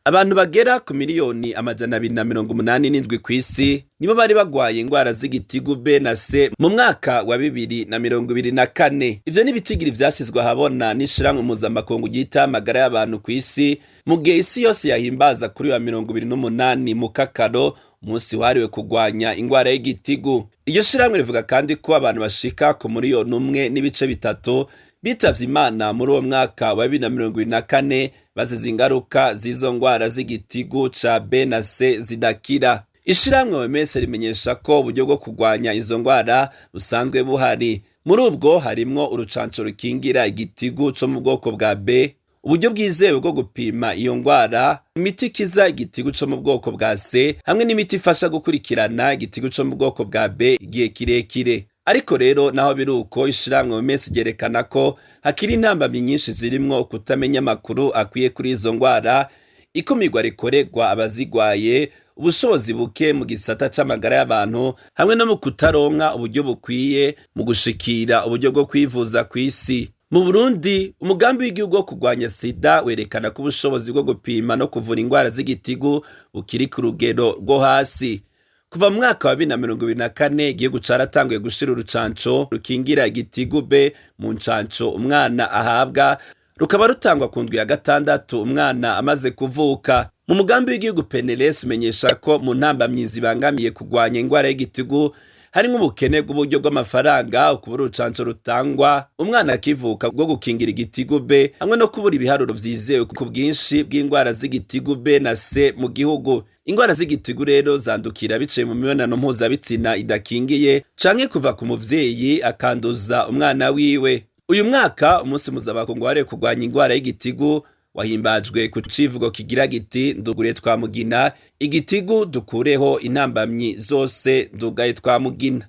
Abantu bagera ku miliyoni 287 kw'isi nibo bari bagwaye ingwara z'igitigu B na C mu mwaka wa 2024. Ivyo n'ibitigiri vyashizwe ahabona n'Ishirahamwe mpuzamakungu ryitaho amagara y'abantu kw'isi mugihe isi yose yahimbaza kuri wa 28 mu kakaro, umunsi wahariwe kurwanya ingwara y'igitigu. Iryo shirahamwe rivuga kandi ko abantu bashika ku miliyoni 1.3 bitavye Imana muri uwo mwaka wa 2024 bazize ingaruka z'izo ngwara z'igitigu ca B na C zidakira. Ishirahamwe OMS rimenyesha ko uburyo bwo kurwanya izo ngwara busanzwe buhari. Muri ubwo harimwo urucanco rukingira igitigu co mu bwoko bwa B, uburyo bwizewe bwo gupima iyo ngwara, imiti ikiza igitigu co mu bwoko bwa C, hamwe n'imiti ifasha gukurikirana igitigu co mu bwoko bwa B igihe kirekire. Ariko rero naho biruko, ishirahamwe OMS ryerekana ko hakiri intambamyi nyinshi zirimwo kutamenya amakuru akwiye kuri izo ngwara, ikumirwa rikorerwa abazigwaye, ubushobozi buke mu gisata c'amagara y'abantu, hamwe no mu kutaronka uburyo bukwiye mu gushikira uburyo bwo kwivuza kw'isi. Mu Burundi, umugambi w'igihugu wo kurwanya sida werekana ko ubushobozi bwo gupima no kuvura ingwara z'igitigu bukiri ku rugero rwo hasi. Kuva mu mwaka wa 2024 igihugu caratanguye gushira urucanco rukingira igitigu B mu ncanco umwana ahabwa, rukaba rutangwa ku ndwi ya 6 umwana amaze kuvuka. Mu mugambi w'igihugu PNLS umenyesha ko mu ntambamyi zibangamiye kurwanya ingwara y'igitigu harimwo ubukene bw'uburyo bw'amafaranga, ukubura urucanco rutangwa umwana akivuka bwo gukingira igitigu B, hamwe no kubura ibiharuro vyizewe ku bwinshi bw'ingwara z'igitigu B na C mu gihugu. Ingwara z'igitigu rero zandukira biciye mu mibonano mpuzabitsina idakingiye canke kuva ku muvyeyi akanduza umwana wiwe. Uyu mwaka umunsi mpuzamakungu wahariwe kurwanya ingwara y'igitigu wahimbajwe ku civugo kigira giti ndugure twamugina, igitigu dukureho intambamyi zose ndugaye twamugina.